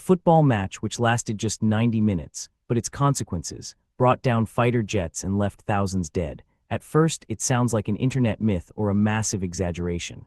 football match which lasted just 90 minutes, but its consequences brought down fighter jets and left thousands dead. At first, it sounds like an internet myth or a massive exaggeration.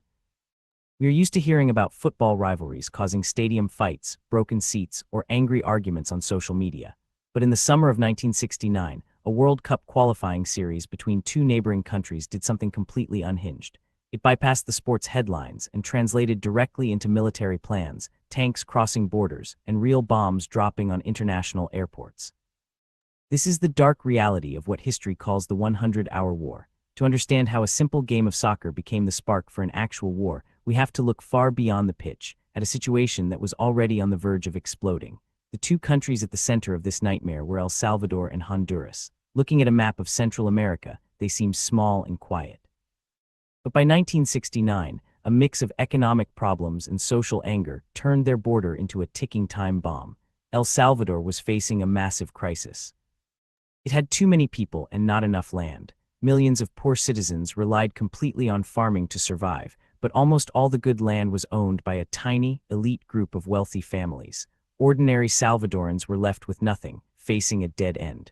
We are used to hearing about football rivalries causing stadium fights, broken seats, or angry arguments on social media. But in the summer of 1969, a World Cup qualifying series between two neighboring countries did something completely unhinged. It bypassed the sport's headlines and translated directly into military plans, tanks crossing borders, and real bombs dropping on international airports. This is the dark reality of what history calls the 100-hour war. To understand how a simple game of soccer became the spark for an actual war, we have to look far beyond the pitch, at a situation that was already on the verge of exploding. The two countries at the center of this nightmare were El Salvador and Honduras. Looking at a map of Central America, they seem small and quiet. But by 1969, a mix of economic problems and social anger turned their border into a ticking time bomb. El Salvador was facing a massive crisis. It had too many people and not enough land. Millions of poor citizens relied completely on farming to survive, but almost all the good land was owned by a tiny, elite group of wealthy families. Ordinary Salvadorans were left with nothing, facing a dead end.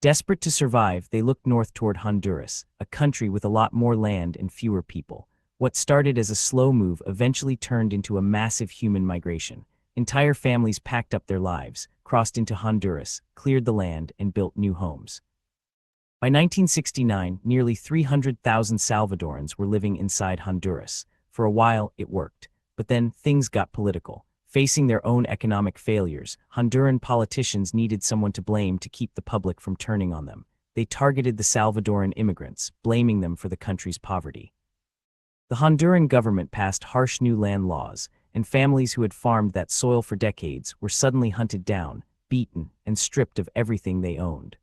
Desperate to survive, they looked north toward Honduras, a country with a lot more land and fewer people. What started as a slow move eventually turned into a massive human migration. Entire families packed up their lives, crossed into Honduras, cleared the land, and built new homes. By 1969, nearly 300,000 Salvadorans were living inside Honduras. For a while, it worked. But then, things got political. Facing their own economic failures, Honduran politicians needed someone to blame to keep the public from turning on them. They targeted the Salvadoran immigrants, blaming them for the country's poverty. The Honduran government passed harsh new land laws, and families who had farmed that soil for decades were suddenly hunted down, beaten, and stripped of everything they owned.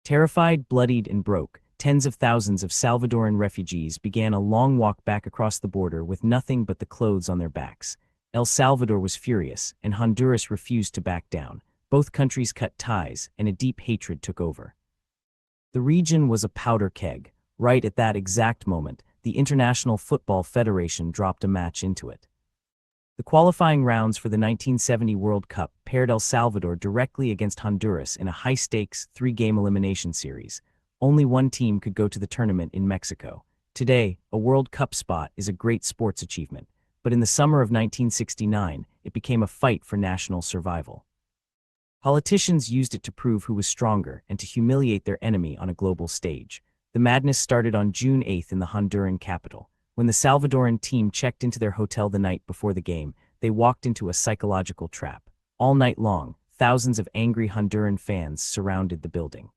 Terrified, bloodied, and broke, tens of thousands of Salvadoran refugees began a long walk back across the border with nothing but the clothes on their backs. El Salvador was furious, and Honduras refused to back down. Both countries cut ties, and a deep hatred took over. The region was a powder keg. Right at that exact moment, the International Football Federation dropped a match into it. The qualifying rounds for the 1970 World Cup paired El Salvador directly against Honduras in a high-stakes, three-game elimination series. Only one team could go to the tournament in Mexico. Today, a World Cup spot is a great sports achievement. But in the summer of 1969, it became a fight for national survival. Politicians used it to prove who was stronger and to humiliate their enemy on a global stage. The madness started on June 8 in the Honduran capital. When the Salvadoran team checked into their hotel the night before the game, they walked into a psychological trap. All night long, thousands of angry Honduran fans surrounded the building.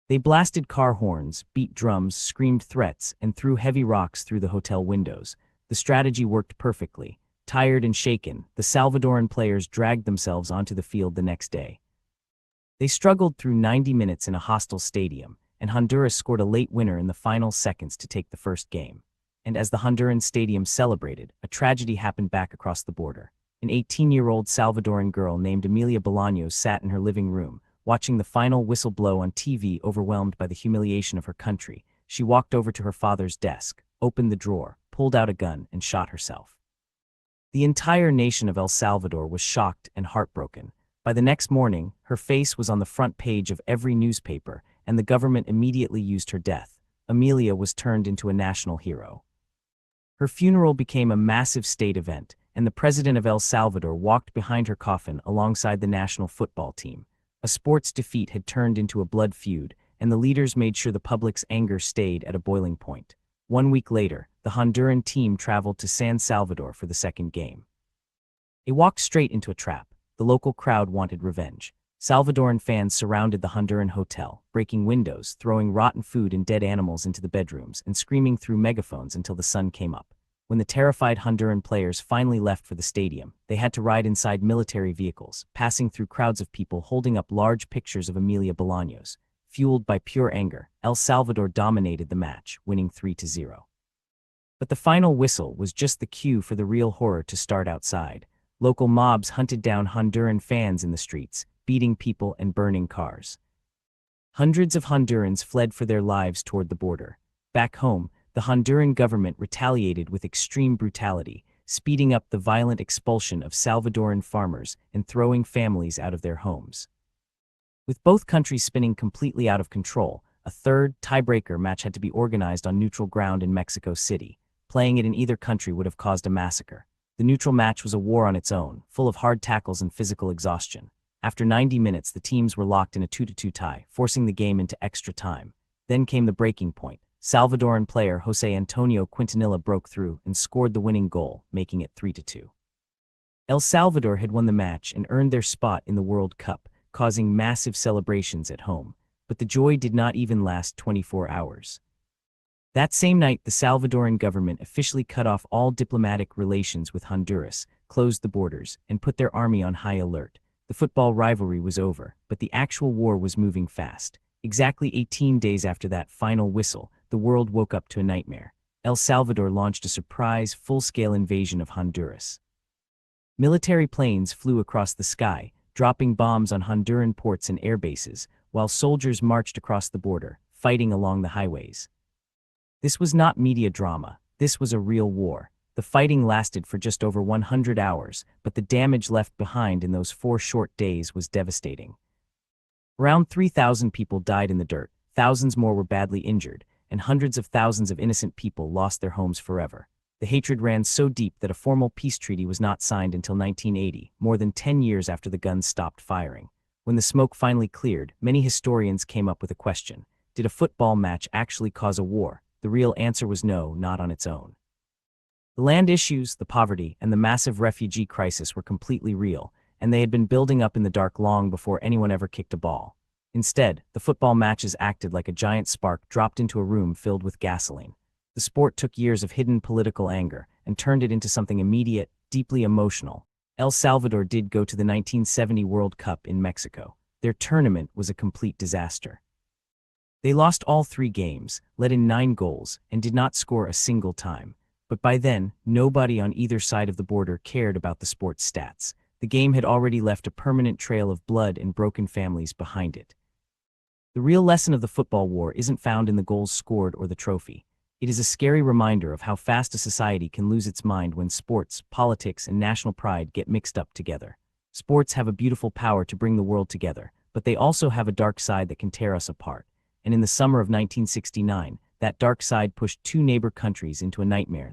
They blasted car horns, beat drums, screamed threats, and threw heavy rocks through the hotel windows. The strategy worked perfectly. Tired and shaken, the Salvadoran players dragged themselves onto the field the next day. They struggled through 90 minutes in a hostile stadium, and Honduras scored a late winner in the final seconds to take the first game. And as the Honduran stadium celebrated, a tragedy happened back across the border. An 18-year-old Salvadoran girl named Amelia Bolaños sat in her living room, watching the final whistle blow on TV. Overwhelmed by the humiliation of her country, she walked over to her father's desk, opened the drawer, pulled out a gun, and shot herself. The entire nation of El Salvador was shocked and heartbroken. By the next morning, her face was on the front page of every newspaper, and the government immediately used her death. Amelia was turned into a national hero. Her funeral became a massive state event, and the president of El Salvador walked behind her coffin alongside the national football team. A sports defeat had turned into a blood feud, and the leaders made sure the public's anger stayed at a boiling point. 1 week later, the Honduran team traveled to San Salvador for the second game. They walked straight into a trap. The local crowd wanted revenge. Salvadoran fans surrounded the Honduran hotel, breaking windows, throwing rotten food and dead animals into the bedrooms, and screaming through megaphones until the sun came up. When the terrified Honduran players finally left for the stadium, they had to ride inside military vehicles, passing through crowds of people holding up large pictures of Amelia Bolaños. Fueled by pure anger, El Salvador dominated the match, winning 3-0. But the final whistle was just the cue for the real horror to start outside. Local mobs hunted down Honduran fans in the streets, beating people and burning cars. Hundreds of Hondurans fled for their lives toward the border. Back home, the Honduran government retaliated with extreme brutality, speeding up the violent expulsion of Salvadoran farmers and throwing families out of their homes. With both countries spinning completely out of control, a third, tiebreaker match had to be organized on neutral ground in Mexico City. Playing it in either country would have caused a massacre. The neutral match was a war on its own, full of hard tackles and physical exhaustion. After 90 minutes, the teams were locked in a 2-2 tie, forcing the game into extra time. Then came the breaking point. Salvadoran player Jose Antonio Quintanilla broke through and scored the winning goal, making it 3-2. El Salvador had won the match and earned their spot in the World Cup, causing massive celebrations at home. But the joy did not even last 24 hours. That same night, the Salvadoran government officially cut off all diplomatic relations with Honduras, closed the borders, and put their army on high alert. The football rivalry was over, but the actual war was moving fast. Exactly 18 days after that final whistle, the world woke up to a nightmare. El Salvador launched a surprise, full-scale invasion of Honduras. Military planes flew across the sky, dropping bombs on Honduran ports and airbases, while soldiers marched across the border, fighting along the highways. This was not media drama. This was a real war. The fighting lasted for just over 100 hours, but the damage left behind in those 4 short days was devastating. Around 3,000 people died in the dirt, thousands more were badly injured, and hundreds of thousands of innocent people lost their homes forever. The hatred ran so deep that a formal peace treaty was not signed until 1980, more than 10 years after the guns stopped firing. When the smoke finally cleared, many historians came up with a question. Did a football match actually cause a war? The real answer was no, not on its own. The land issues, the poverty, and the massive refugee crisis were completely real, and they had been building up in the dark long before anyone ever kicked a ball. Instead, the football matches acted like a giant spark dropped into a room filled with gasoline. The sport took years of hidden political anger and turned it into something immediate, deeply emotional. El Salvador did go to the 1970 World Cup in Mexico. Their tournament was a complete disaster. They lost all 3 games, let in 9 goals, and did not score a single time. But by then, nobody on either side of the border cared about the sport's stats. The game had already left a permanent trail of blood and broken families behind it. The real lesson of the football war isn't found in the goals scored or the trophy. It is a scary reminder of how fast a society can lose its mind when sports, politics, and national pride get mixed up together. Sports have a beautiful power to bring the world together, but they also have a dark side that can tear us apart. And in the summer of 1969, that dark side pushed 2 neighbor countries into a nightmare